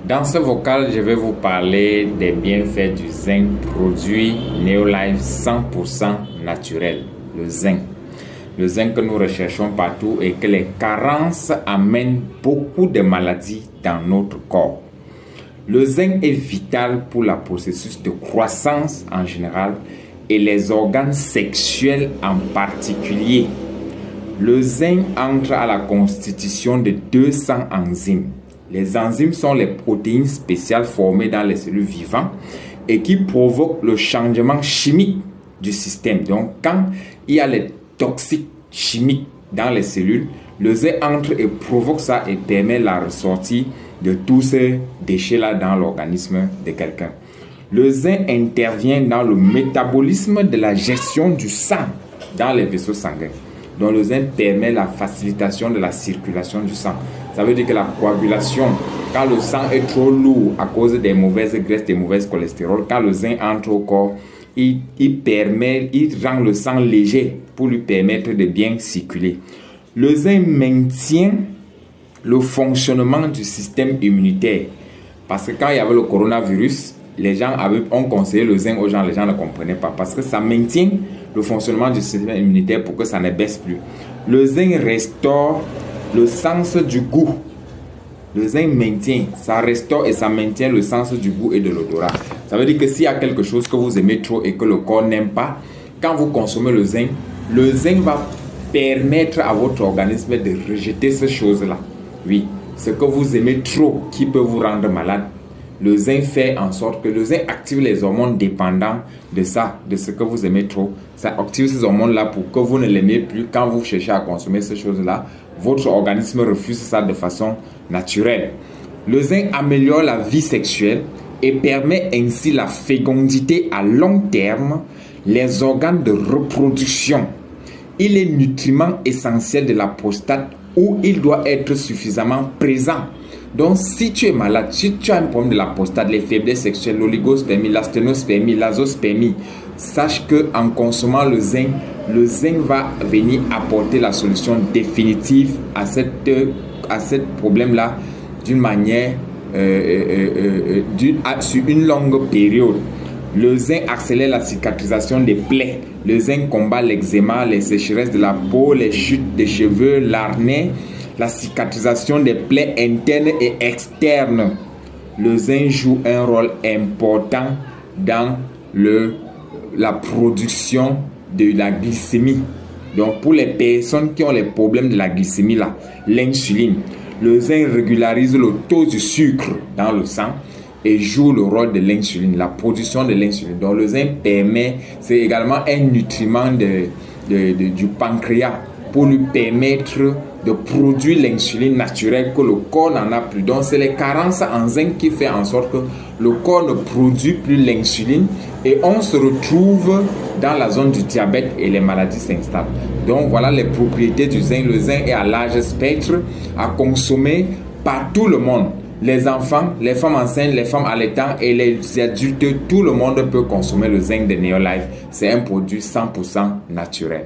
Dans ce vocal, je vais vous parler des bienfaits du zinc, produit Neolife 100% naturel, le zinc. Le zinc que nous recherchons partout et que les carences amènent beaucoup de maladies dans notre corps. Le zinc est vital pour le processus de croissance en général et les organes sexuels en particulier. Le zinc entre à la constitution de 200 enzymes. Les enzymes sont les protéines spéciales formées dans les cellules vivantes et qui provoquent le changement chimique du système. Donc, quand il y a les toxiques chimiques dans les cellules, le zinc entre et provoque ça et permet la ressortie de tous ces déchets-là dans l'organisme de quelqu'un. Le zinc intervient dans le métabolisme de la gestion du sang dans les vaisseaux sanguins. Donc, le zinc permet la facilitation de la circulation du sang. Ça veut dire que la coagulation, quand le sang est trop lourd à cause des mauvaises graisses, des mauvaises cholestérol, quand le zinc entre au corps, il rend le sang léger pour lui permettre de bien circuler. Le zinc maintient le fonctionnement du système immunitaire. Parce que quand il y avait le coronavirus, les gens ont conseillé le zinc aux gens, les gens ne comprenaient pas. Parce que ça maintient le fonctionnement du système immunitaire pour que ça ne baisse plus. Le zinc restaure le sens du goût. Le zinc maintient, ça restaure et ça maintient le sens du goût et de l'odorat. Ça veut dire que s'il y a quelque chose que vous aimez trop et que le corps n'aime pas, quand vous consommez le zinc va permettre à votre organisme de rejeter ces choses-là. Oui, ce que vous aimez trop qui peut vous rendre malade, le zinc fait en sorte que le zinc active les hormones dépendants de ça, de ce que vous aimez trop. Ça active ces hormones-là pour que vous ne l'aimez plus. Quand vous cherchez à consommer ces choses-là, votre organisme refuse ça de façon naturelle. Le zinc améliore la vie sexuelle et permet ainsi la fécondité à long terme, les organes de reproduction. Il est nutriment essentiel de la prostate où il doit être suffisamment présent. Donc, si tu es malade, si tu as un problème de la prostate, les faiblesses sexuelles, l'oligospermie, la sténospermie, l'azospermie, sache qu'en consommant le zinc va venir apporter la solution définitive à ce problème-là d'une manière, sur une longue période. Le zinc accélère la cicatrisation des plaies. Le zinc combat l'eczéma, les sécheresses de la peau, les chutes de cheveux, l'acné, la cicatrisation des plaies internes et externes. Le zinc joue un rôle important dans la production de la glycémie. Donc, pour les personnes qui ont les problèmes de la glycémie, là, l'insuline, le zinc régularise le taux du sucre dans le sang et joue le rôle de l'insuline, la production de l'insuline. Donc, le zinc c'est également un nutriment du pancréas pour lui permettre de produire l'insuline naturelle que le corps n'en a plus. Donc, c'est les carences en zinc qui fait en sorte que le corps ne produit plus l'insuline et on se retrouve dans la zone du diabète et les maladies s'installent. Donc, voilà les propriétés du zinc. Le zinc est à large spectre, à consommer par tout le monde. Les enfants, les femmes enceintes, les femmes allaitantes et les adultes, tout le monde peut consommer le zinc de Neolife. C'est un produit 100% naturel.